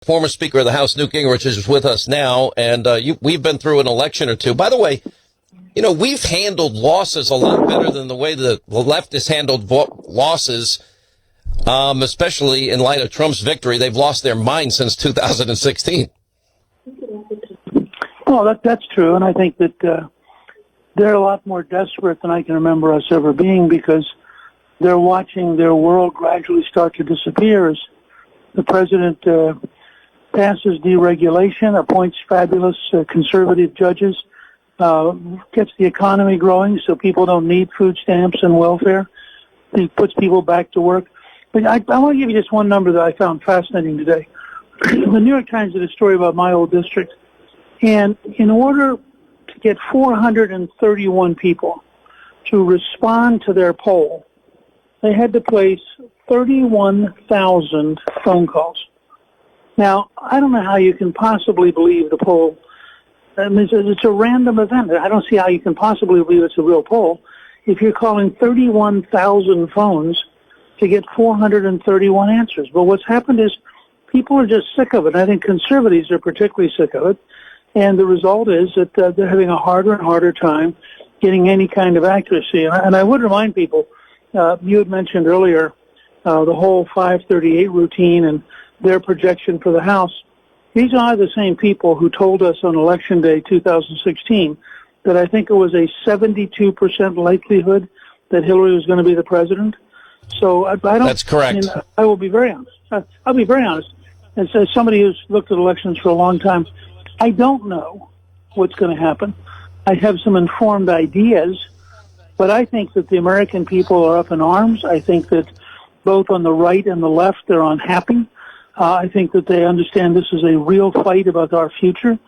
Former Speaker of the House, Newt Gingrich, is with us now, and we've been through an election or two. By the way, you know, we've handled losses a lot better than the way the left has handled losses, especially in light of Trump's victory. They've lost their mind since 2016. Well, that's true, and I think that they're a lot more desperate than I can remember us ever being, because they're watching their world gradually start to disappear as the president passes deregulation, appoints fabulous conservative judges, gets the economy growing so people don't need food stamps and welfare. He puts people back to work. But I want to give you just one number that I found fascinating today. The New York Times did a story about my old district, and in order to get 431 people to respond to their poll, they had to place 31,000 phone calls. Now, I don't know how you can possibly believe the poll. I mean, it's a random event. I don't see how you can possibly believe it's a real poll if you're calling 31,000 phones to get 431 answers. But what's happened is people are just sick of it. I think conservatives are particularly sick of it. And the result is that they're having a harder and harder time getting any kind of accuracy. And I would remind people, you had mentioned earlier the whole 538 routine and their projection for the House. These are the same people who told us on Election Day 2016 that I think it was a 72% likelihood that Hillary was going to be the president. So I don't. That's correct. I mean, I will be very honest. I'll be very honest. As somebody who's looked at elections for a long time, I don't know what's going to happen. I have some informed ideas, but I think that the American people are up in arms. I think that both on the right and the left, they're unhappy. I think that they understand this is a real fight about our future.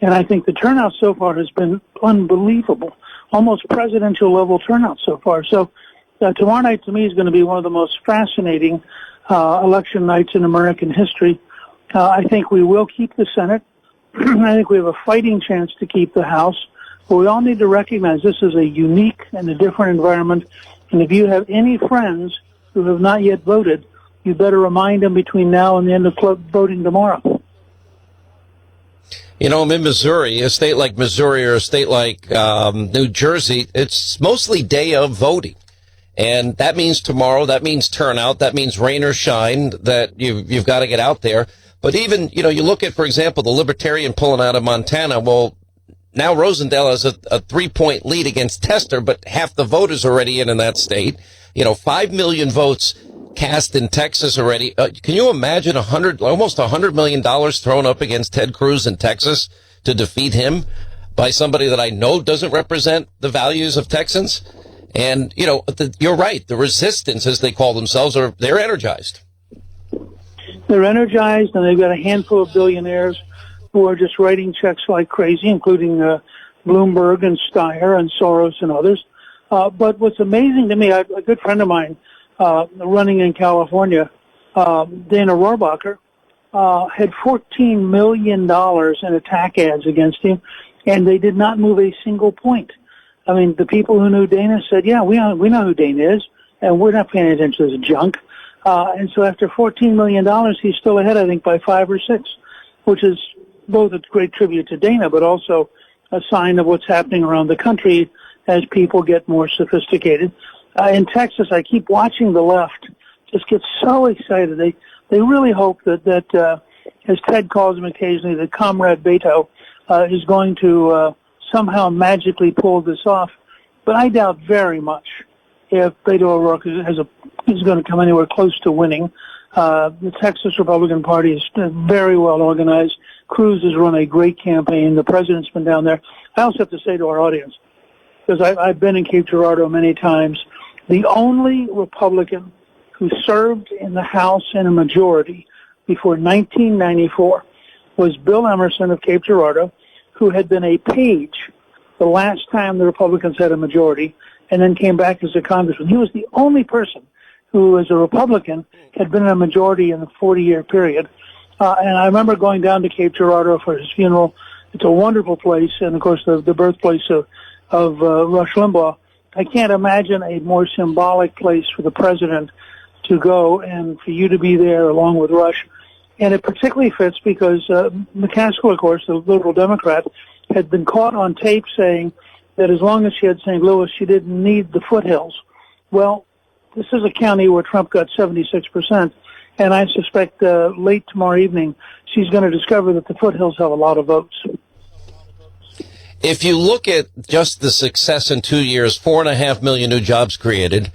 And I think the turnout so far has been unbelievable, almost presidential level turnout so far. So tomorrow night to me is going to be one of the most fascinating election nights in American history. I think we will keep the Senate. I think we have a fighting chance to keep the House. But we all need to recognize this is a unique and a different environment. And if you have any friends who have not yet voted, you better remind them between now and the end of voting tomorrow. You know, I'm in Missouri, a state like Missouri or a state like New Jersey. It's mostly day of voting. And that means tomorrow, that means turnout, that means rain or shine, that you've got to get out there. But even, you know, you look at, for example, the Libertarian pulling out of Montana. Well, now Rosendale has a 3-point lead against Tester, but half the voters already in that state. You know, 5 million votes cast in Texas already. Can you imagine almost $100 million thrown up against Ted Cruz in Texas to defeat him by somebody that I know doesn't represent the values of Texans? And, you know, you're right. The resistance, as they call themselves, they're energized. They're energized, and they've got a handful of billionaires who are just writing checks like crazy, including Bloomberg and Steyer and Soros and others. But what's amazing to me, a good friend of mine running in California, Dana Rohrabacher, had $14 million in attack ads against him, and they did not move a single point. I mean, the people who knew Dana said, yeah, we know who Dana is, and we're not paying attention to this junk. And so after $14 million, he's still ahead, I think, by 5 or 6, which is both a great tribute to Dana, but also a sign of what's happening around the country as people get more sophisticated. In Texas, I keep watching the left just get so excited. They really hope that as Ted calls him occasionally, that Comrade Beto is going to somehow magically pull this off. But I doubt very much if Beto O'Rourke is going to come anywhere close to winning. The Texas Republican Party is very well organized. Cruz has run a great campaign. The president's been down there. I also have to say to our audience, because I've been in Cape Girardeau many times, the only Republican who served in the House in a majority before 1994 was Bill Emerson of Cape Girardeau, who had been a page the last time the Republicans had a majority and then came back as a congressman. He was the only person who, as a Republican, had been in a majority in the 40-year period. And I remember going down to Cape Girardeau for his funeral. It's a wonderful place, and, of course, the birthplace of Rush Limbaugh. I can't imagine a more symbolic place for the president to go and for you to be there along with Rush. And it particularly fits because McCaskill, of course, the liberal Democrat, had been caught on tape saying that as long as she had St. Louis, she didn't need the foothills. Well, this is a county where Trump got 76%, and I suspect late tomorrow evening she's going to discover that the foothills have a lot of votes. If you look at just the success in 2 years, 4.5 million new jobs created,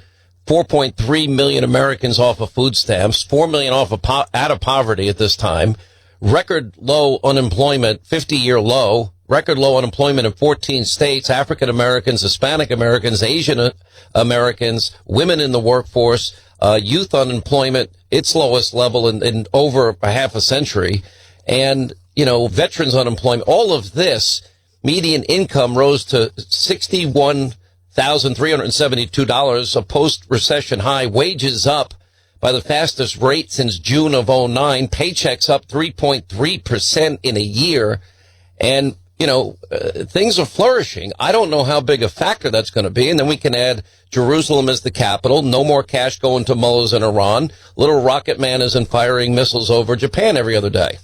4.3 million Americans off of food stamps, 4 million out of poverty at this time, record low unemployment, 50-year low, record low unemployment in 14 states, African Americans, Hispanic Americans, Asian Americans, women in the workforce, youth unemployment, its lowest level in over a half a century, and, veterans unemployment, all of this. Median income rose to $61,372, a post-recession high. Wages up by the fastest rate since June of '09. Paychecks up 3.3% in a year. And, things are flourishing. I don't know how big a factor that's going to be. And then we can add Jerusalem as the capital. No more cash going to mullahs in Iran. Little rocket man isn't firing missiles over Japan every other day.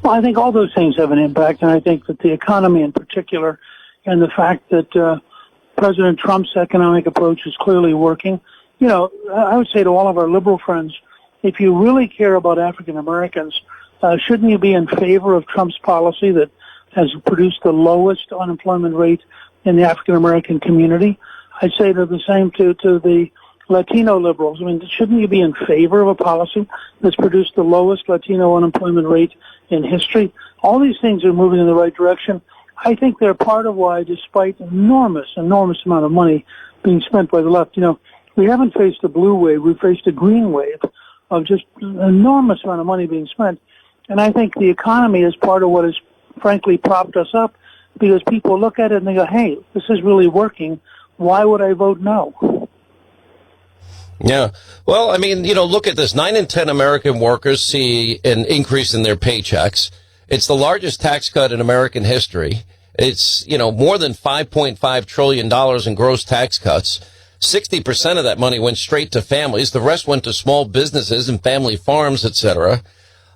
Well, I think all those things have an impact, and I think that the economy in particular and the fact that President Trump's economic approach is clearly working. I would say to all of our liberal friends, if you really care about African Americans, shouldn't you be in favor of Trump's policy that has produced the lowest unemployment rate in the African American community? I'd say the same to the Latino liberals. I mean, shouldn't you be in favor of a policy that's produced the lowest Latino unemployment rate in history? All these things are moving in the right direction. I think they're part of why, despite enormous amount of money being spent by the left, we haven't faced a blue wave, we've faced a green wave of just an enormous amount of money being spent. And I think the economy is part of what has, frankly, propped us up, because people look at it and they go, hey, this is really working. Why would I vote no? Yeah. Well, I mean, look at this. 9 in 10 American workers see an increase in their paychecks. It's the largest tax cut in American history. It's, more than $5.5 trillion in gross tax cuts. 60% of that money went straight to families. The rest went to small businesses and family farms, etc.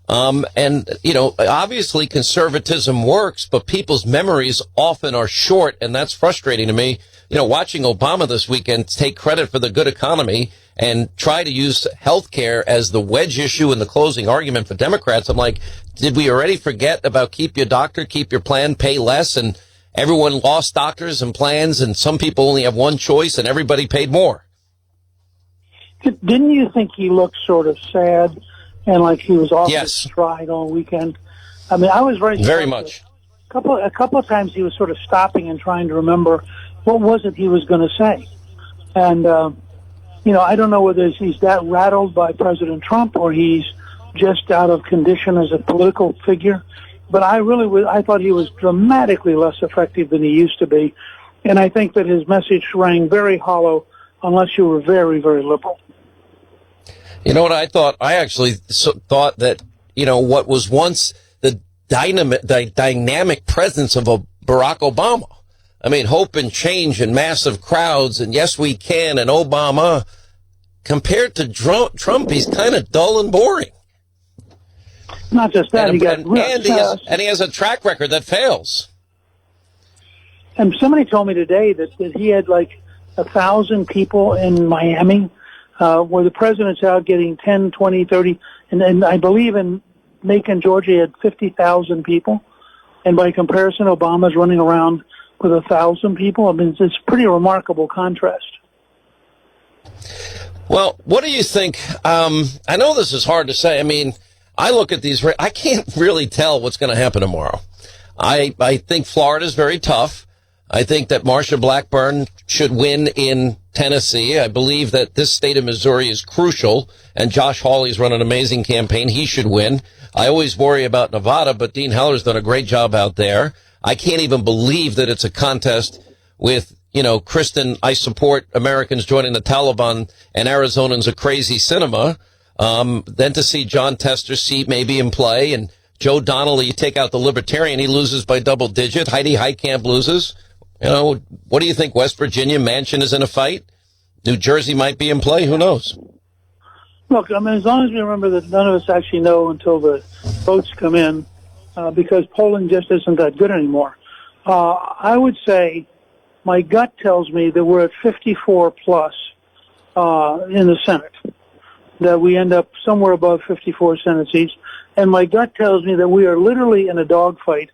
Obviously conservatism works, but people's memories often are short, and that's frustrating to me. Watching Obama this weekend take credit for the good economy and try to use healthcare as the wedge issue in the closing argument for Democrats. I'm like, did we already forget about keep your doctor, keep your plan, pay less, and everyone lost doctors and plans, and some people only have one choice, and everybody paid more? Didn't you think he looked sort of sad and like he was off his Yes. stride all weekend? I mean, I was Very much. A couple of times he was sort of stopping and trying to remember what was it he was going to say. And, I don't know whether he's that rattled by President Trump or he's just out of condition as a political figure. But I thought he was dramatically less effective than he used to be. And I think that his message rang very hollow unless you were very, very liberal. You know what I thought? I actually thought that, what was once the dynamic presence of a Barack Obama. I mean, hope and change and massive crowds and yes, we can and Obama. Compared to Trump, he's kind of dull and boring. Not just that, and he has a track record that fails. And somebody told me today that he had like 1,000 people in Miami, where the president's out getting 10, 20, 30, and I believe in Macon, Georgia, he had 50,000 people. And by comparison, Obama's running around with 1,000 people. I mean, it's a pretty remarkable contrast. Well, what do you think? I know this is hard to say. I mean, I look at these, I can't really tell what's going to happen tomorrow. I think Florida's very tough. I think that Marsha Blackburn should win in Tennessee. I believe that this state of Missouri is crucial, and Josh Hawley's run an amazing campaign. He should win. I always worry about Nevada, but Dean Heller's done a great job out there. I can't even believe that it's a contest with, Kristen, I support Americans joining the Taliban, and Arizonans a crazy cinema. Then to see John Tester's seat maybe in play, and Joe Donnelly, you take out the Libertarian, he loses by double digit. Heidi Heitkamp loses. What do you think? West Virginia, Manchin is in a fight. New Jersey might be in play. Who knows? Look, I mean, as long as we remember that none of us actually know until the votes come in, because polling just isn't that good anymore. I would say my gut tells me that we're at 54 plus in the Senate, that we end up somewhere above 54 Senate seats. And my gut tells me that we are literally in a dogfight.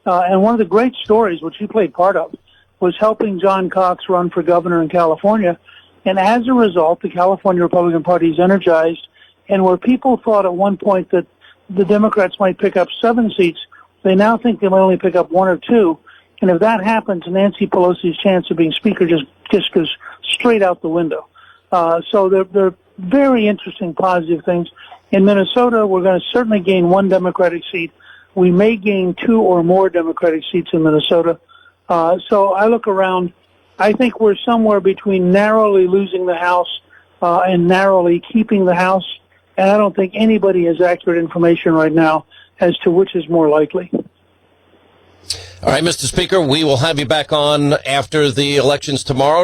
And one of the great stories, which you played part of, was helping John Cox run for governor in California. And as a result, the California Republican Party is energized. And where people thought at one point that the Democrats might pick up 7 seats, they now think they might only pick up 1 or 2. And if that happens, Nancy Pelosi's chance of being Speaker just goes straight out the window. So they're very interesting, positive things. In Minnesota, we're going to certainly gain 1 Democratic seat. We may gain 2 or more Democratic seats in Minnesota. So I look around. I think we're somewhere between narrowly losing the House and narrowly keeping the House. And I don't think anybody has accurate information right now as to which is more likely. All right, Mr. Speaker, we will have you back on after the elections tomorrow